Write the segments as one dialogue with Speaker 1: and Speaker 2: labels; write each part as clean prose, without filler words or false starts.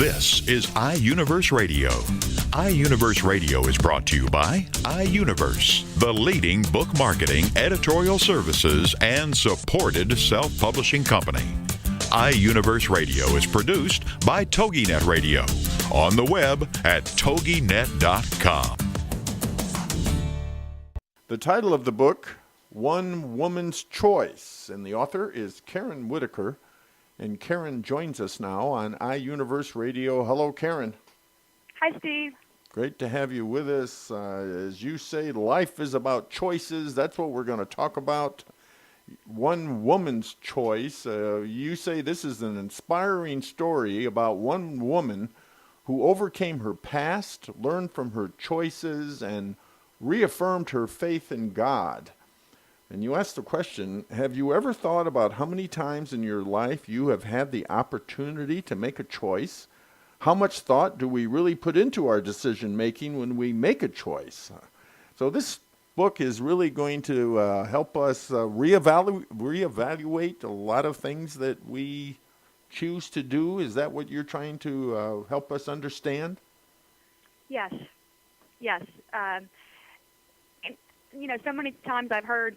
Speaker 1: This is iUniverse Radio. iUniverse Radio is brought to you by iUniverse, the leading book marketing, editorial services, and supported self-publishing company. iUniverse Radio is produced by TogiNet Radio, on the web at toginet.com.
Speaker 2: The title of the book, One Woman's Choice, and the author is Karen Whitaker. And Karen joins us now on iUniverse Radio. Hello, Karen.
Speaker 3: Hi, Steve.
Speaker 2: Great to have you with us. As you say, life is about choices. That's what we're going to talk about. One woman's choice. You say this is an inspiring story about one woman who overcame her past, learned from her choices, and reaffirmed her faith in God. And you asked the question, have you ever thought about how many times in your life you have had the opportunity to make a choice? How much thought do we really put into our decision making when we make a choice? So this book is really going to help us reevaluate a lot of things that we choose to do. Is that what you're trying to help us understand?
Speaker 3: Yes. So many times I've heard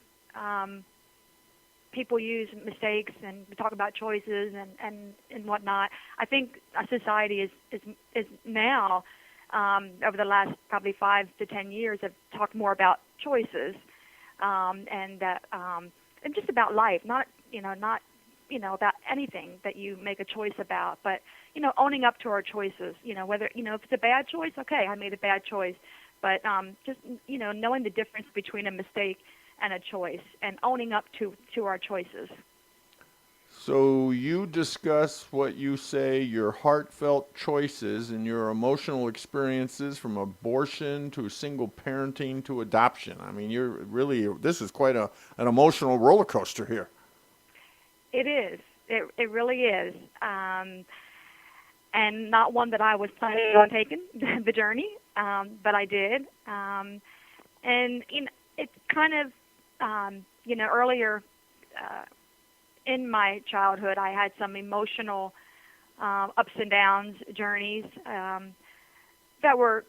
Speaker 3: people use mistakes and talk about choices and whatnot. I think our society is now, over the last probably 5 to 10 years, have talked more about choices and just about life, not about anything that you make a choice about, but owning up to our choices. Whether if it's a bad choice, okay, I made a bad choice, but just knowing the difference between a mistake and a choice, and owning up to our choices.
Speaker 2: So you discuss what you say your heartfelt choices and your emotional experiences from abortion to single parenting to adoption. I mean, this is quite an emotional roller coaster here.
Speaker 3: It is. It really is. And not one that I was planning on taking, the journey, but I did. And it's kind of, earlier in my childhood, I had some emotional ups and downs, journeys that were,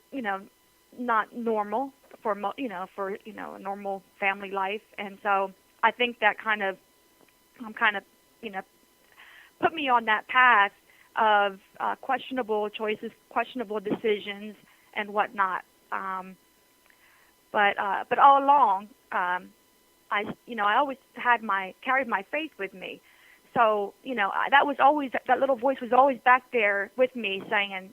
Speaker 3: not normal for a normal family life, and so I think that kind of put me on that path of questionable choices, questionable decisions, and whatnot. But all along, I always carried my faith with me. So, that little voice was always back there with me saying,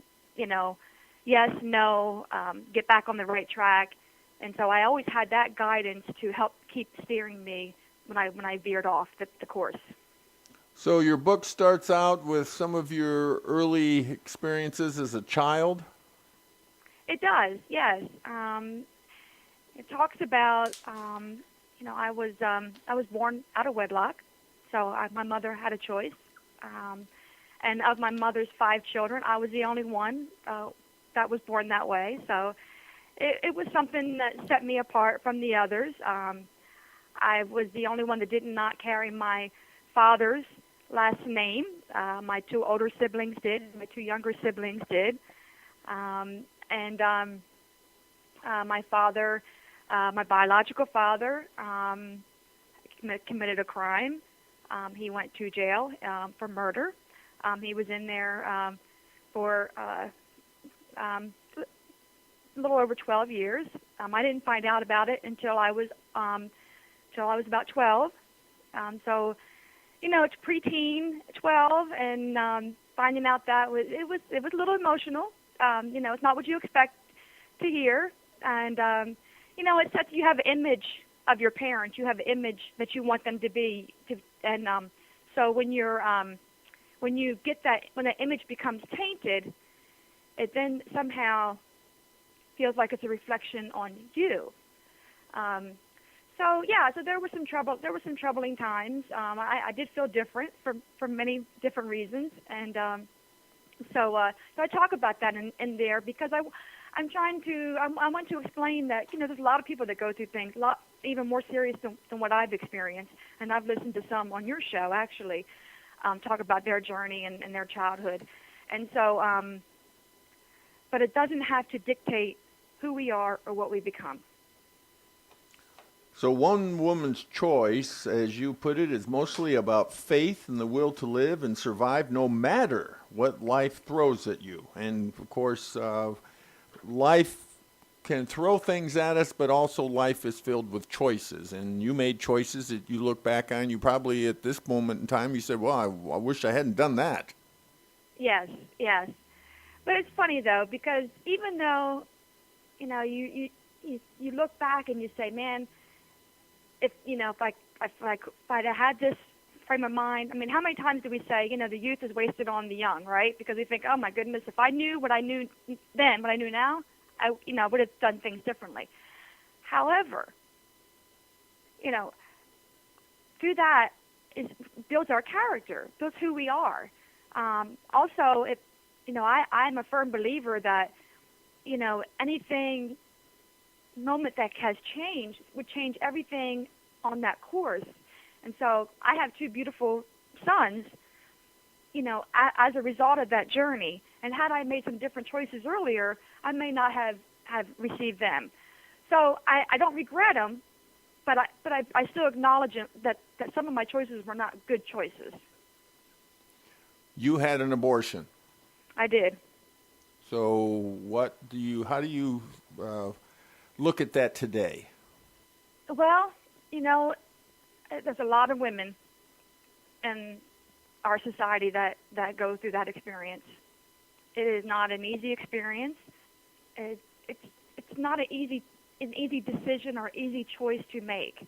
Speaker 3: yes, no, get back on the right track. And so I always had that guidance to help keep steering me when I veered off the course.
Speaker 2: So your book starts out with some of your early experiences as a child?
Speaker 3: It does, yes. It talks about, I was born out of wedlock, so my mother had a choice. And of my mother's 5 children, I was the only one that was born that way. So it was something that set me apart from the others. I was the only one that did not carry my father's last name. My 2 older siblings did. My 2 younger siblings did. My father, my biological father, committed a crime. He went to jail for murder. He was in there for a little over 12 years. I didn't find out about it until I was about 12. So, it's preteen, 12, and finding out that it was a little emotional. It's not what you expect to hear, and it sets, you have an image of your parents. You have an image that you want them to be, so when you get that, when that image becomes tainted, it then somehow feels like it's a reflection on you. So there was some trouble. There were some troubling times. I did feel different for many different reasons, and so I talk about that in there because I want to explain that there's a lot of people that go through things a lot even more serious than what I've experienced, and I've listened to some on your show actually talk about their journey and their childhood, And so, but it doesn't have to dictate who we are or what we become.
Speaker 2: So one woman's choice, as you put it, is mostly about faith and the will to live and survive no matter what life throws at you. And of course, life can throw things at us, but also life is filled with choices. And you made choices that you look back on. You probably, at this moment in time, you said, well, I wish I hadn't done that.
Speaker 3: Yes, yes. But it's funny, though, because even though, you look back and you say, man, if I'd had this frame of mind, I mean, how many times do we say, the youth is wasted on the young, right? Because we think, oh my goodness, if I knew what I knew then, what I knew now, I would have done things differently. However, through that builds our character, builds who we are. Also, I'm a firm believer that, anything moment that has changed would change everything on that course. And so I have two beautiful sons, as a result of that journey. And had I made some different choices earlier, I may not have received them. So I don't regret them, but I still acknowledge that some of my choices were not good choices.
Speaker 2: You had an abortion.
Speaker 3: I did.
Speaker 2: So how do you look at that today?
Speaker 3: Well, there's a lot of women in our society that go through that experience. It is not an easy experience. It's not an easy decision or easy choice to make.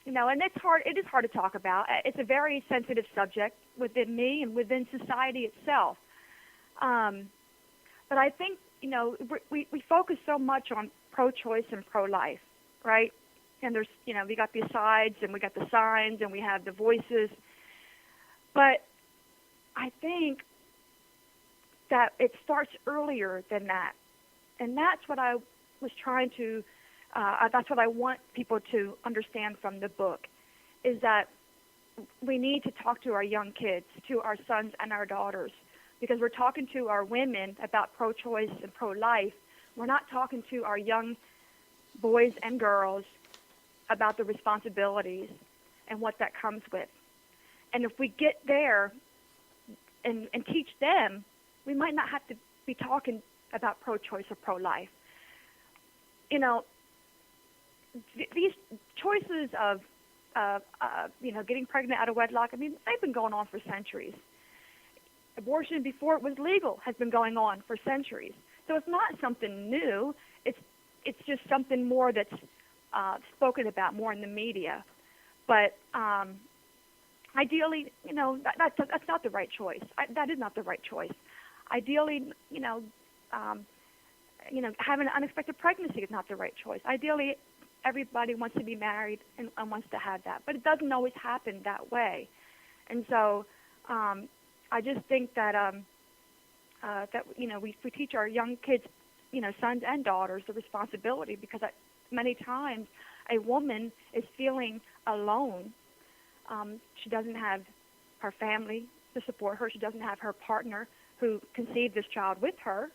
Speaker 3: And it's hard. It is hard to talk about. It's a very sensitive subject within me and within society itself. But I think we focus so much on pro-choice and pro-life, right? And there's we got the sides and we got the signs and we have the voices. But I think that it starts earlier than that, and that's what I was trying to. That's what I want people to understand from the book, is that we need to talk to our young kids, to our sons and our daughters, because we're talking to our women about pro-choice and pro-life. We're not talking to our young boys and girls about the responsibilities and what that comes with. And if we get there and teach them, we might not have to be talking about pro-choice or pro-life. These choices of getting pregnant out of wedlock, I mean, they've been going on for centuries. Abortion before it was legal has been going on for centuries. So it's not something new. It's just something more that's spoken about more in the media. But ideally, that's not the right choice. That is not the right choice. Ideally, having an unexpected pregnancy is not the right choice. Ideally, everybody wants to be married and wants to have that, but it doesn't always happen that way. And so I just think that we teach our young kids, sons and daughters, the responsibility, because many times a woman is feeling alone. She doesn't have her family to support her. She doesn't have her partner who conceived this child with her,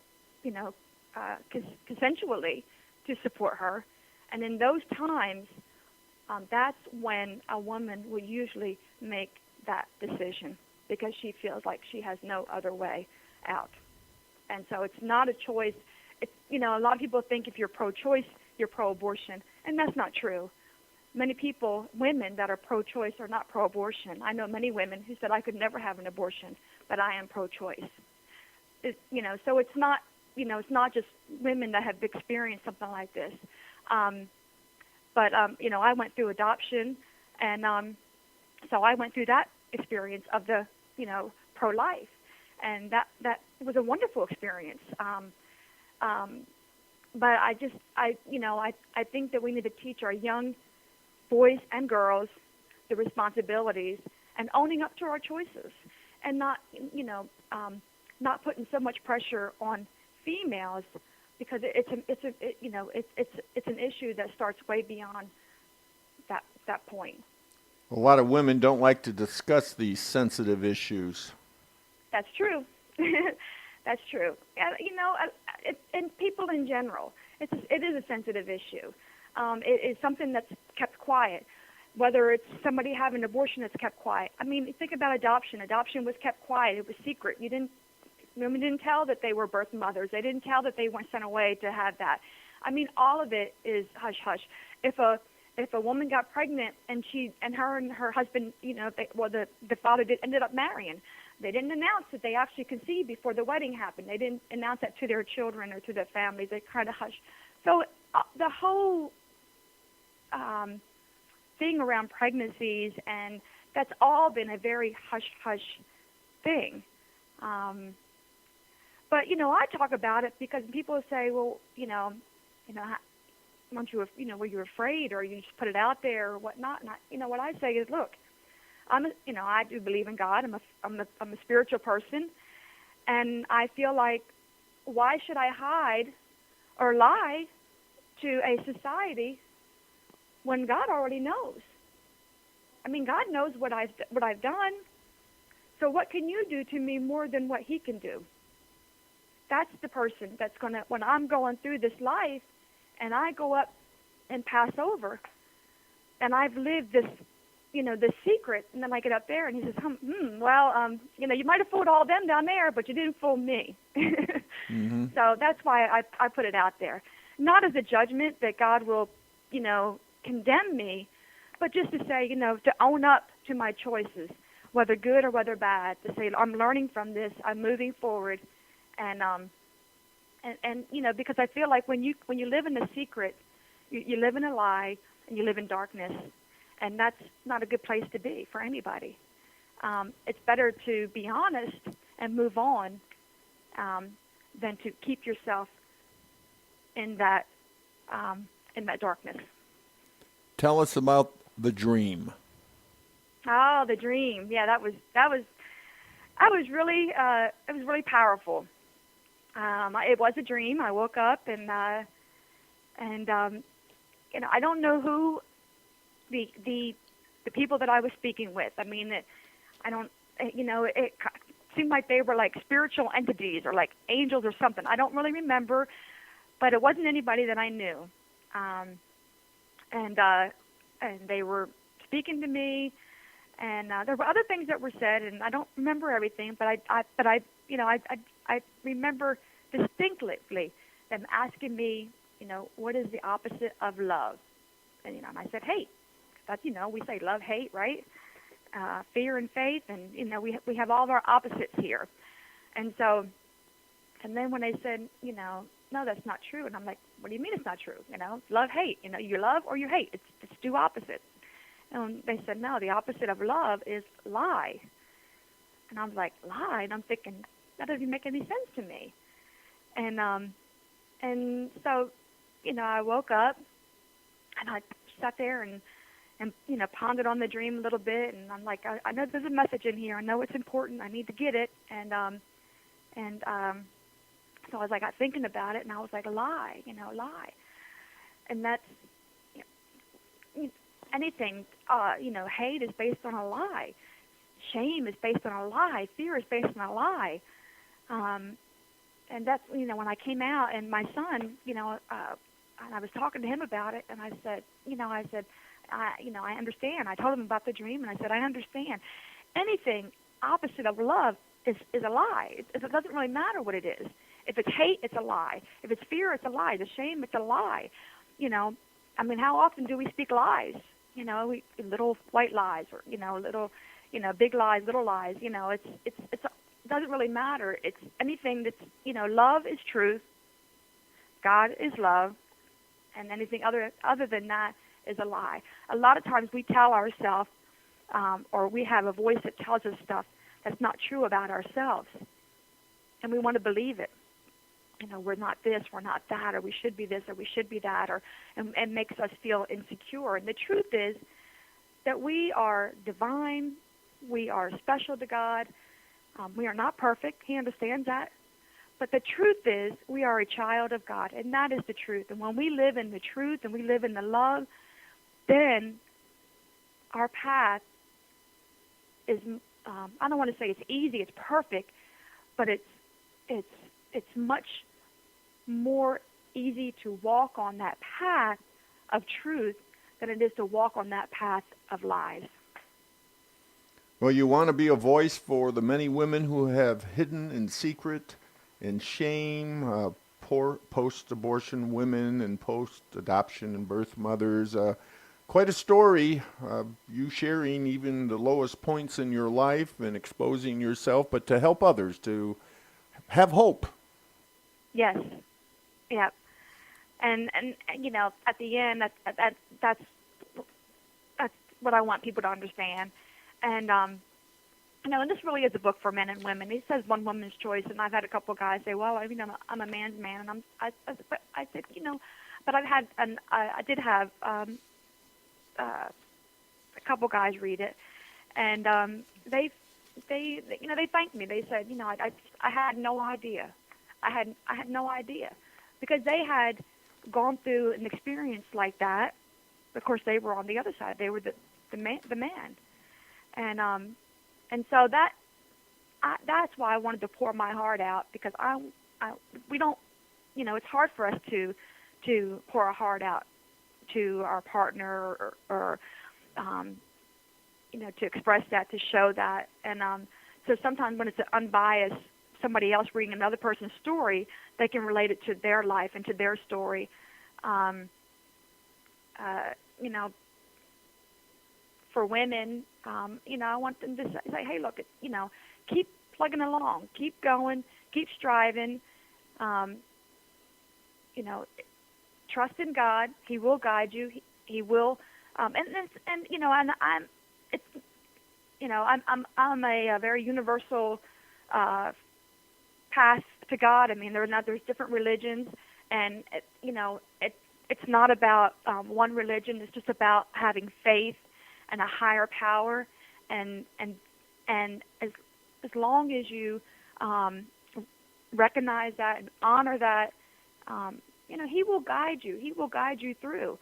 Speaker 3: consensually to support her. And in those times, that's when a woman will usually make that decision, because she feels like she has no other way out. And so it's not a choice. It's, a lot of people think if you're pro-choice, you're pro-abortion, and that's not true. Many people, women that are pro-choice, are not pro-abortion. I know many women who said, I could never have an abortion, but I am pro-choice. So it's not, it's not just women that have experienced something like this. But I went through adoption, and so I went through that experience of the, pro-life, and that was a wonderful experience. But I think that we need to teach our young boys and girls the responsibilities and owning up to our choices, and not putting so much pressure on females, because it's an issue that starts way beyond that point.
Speaker 2: A lot of women don't like to discuss these sensitive issues.
Speaker 3: That's true. That's true. And people in general, it is a sensitive issue. It is something that's kept quiet. Whether it's somebody having an abortion that's kept quiet. I mean, think about adoption. Adoption was kept quiet. It was secret. Women didn't tell that they were birth mothers. They didn't tell that they weren't sent away to have that. I mean, all of it is hush hush. If a woman got pregnant and her husband, the father ended up marrying, they didn't announce that they actually conceived before the wedding happened. They didn't announce that to their children or to their families. They kind of hushed. So the whole thing around pregnancies, and that's all been a very hush hush thing. But I talk about it because people say, well, weren't you, were you afraid, or you just put it out there or whatnot? And what I say is, look, I do believe in God. I'm a spiritual person, and I feel like, why should I hide or lie to a society when God already knows? I mean, God knows what I've done. So what can you do to me more than what He can do? That's the person that's going to, when I'm going through this life and I go up and pass over and I've lived this, this secret, and then I get up there and He says, you might have fooled all of them down there, but you didn't fool me. Mm-hmm. So that's why I put it out there. Not as a judgment that God will, condemn me, but just to say, to own up to my choices, whether good or whether bad, to say, I'm learning from this, I'm moving forward. And because I feel like when you live in the secret, you live in a lie and you live in darkness, and that's not a good place to be for anybody. It's better to be honest and move on than to keep yourself in that darkness.
Speaker 2: Tell us about the dream.
Speaker 3: Oh, the dream! Yeah, that was really it was really powerful. It was a dream. I woke up and I don't know who the people that I was speaking with. I mean, it seemed like they were like spiritual entities or like angels or something. I don't really remember, but it wasn't anybody that I knew. And they were speaking to me, and there were other things that were said, and I don't remember everything, but I remember distinctly them asking me, what is the opposite of love? And and I said, hate. That's we say love, hate, right? Fear and faith, and we have all of our opposites here. And so, and then when they said, no, that's not true, and I'm like, what do you mean it's not true? Love, hate. You love or you hate. It's two opposites. And they said, no, the opposite of love is lie. And I was like, lie? And I'm thinking, that doesn't make any sense to me. And so, I woke up and I sat there and pondered on the dream a little bit, and I'm like, I know there's a message in here. I know it's important. I need to get it. So I was like, I thinking about it, and I was like, lie. And that's anything. Hate is based on a lie. Shame is based on a lie. Fear is based on a lie. And that's, when I came out, and my son, and I was talking to him about it, and I said, I understand. I told him about the dream, and I said, I understand. Anything opposite of love is a lie. It doesn't really matter what it is. If it's hate, it's a lie. If it's fear, it's a lie. The shame, it's a lie. How often do we speak lies? Little white lies, or little, big lies, little lies. It doesn't really matter. It's anything that's, love is truth. God is love, and anything other than that is a lie. A lot of times we tell ourselves, or we have a voice that tells us stuff that's not true about ourselves, and we want to believe it. We're not this, we're not that, or we should be this, or we should be that, and makes us feel insecure. And the truth is that we are divine, we are special to God, we are not perfect, He understands that, but the truth is we are a child of God, and that is the truth. And when we live in the truth and we live in the love, then our path is, I don't want to say it's easy, it's perfect, but it's much more easy to walk on that path of truth than it is to walk on that path of lies.
Speaker 2: Well, you want to be a voice for the many women who have hidden in secret, in shame, poor post-abortion women and post-adoption and birth mothers. Quite a story, you sharing even the lowest points in your life and exposing yourself, but to help others to have hope.
Speaker 3: Yes. Yeah. And you know, at the end, that's what I want people to understand. And you know, and this really is a book for men and women. It says one woman's choice, and I've had a couple of guys say, "Well, I mean, I'm a man's man," and I said, you know, but I did have a couple guys read it, and they you know, they thanked me. They said, you know, I had no idea. I had no idea, because they had gone through an experience like that. Of course, they were on the other side. They were the man, and so that's why I wanted to pour my heart out, because we don't, you know, it's hard for us to pour our heart out to our partner or you know, to express that, to show that, and so sometimes when it's an unbiased somebody else reading another person's story, they can relate it to their life and to their story. You know, for women, you know, I want them to say, hey, look, you know, keep plugging along, keep going, keep striving. You know, trust in God. He will guide you. He will, and you know, and it's, you know, I'm a very universal path to God. I mean, there's different religions, and you know, it's not about one religion. It's just about having faith and a higher power, and as long as you recognize that and honor that, you know, He will guide you. He will guide you through.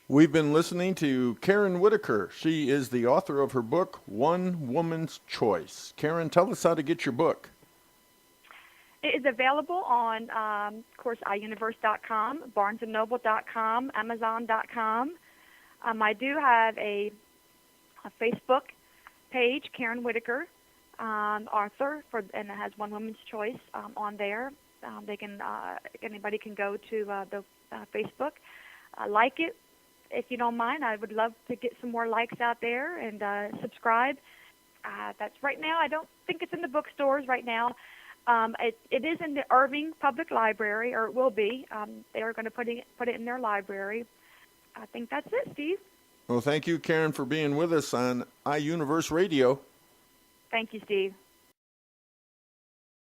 Speaker 2: We've been listening to Karen Whitaker. She is the author of her book, One Woman's Choice. Karen, tell us how to get your book.
Speaker 3: It is available on, of course, iUniverse.com, BarnesandNoble.com, Amazon.com. I do have a Facebook page, Karen Whitaker, author, and it has One Woman's Choice on there. Anybody can go to the Facebook, like it. If you don't mind, I would love to get some more likes out there, and subscribe. That's right now. I don't think it's in the bookstores right now. It is in the Irving Public Library, or it will be. They are going to put it in their library. I think that's it, Steve.
Speaker 2: Well, thank you, Karen, for being with us on iUniverse Radio.
Speaker 3: Thank you, Steve.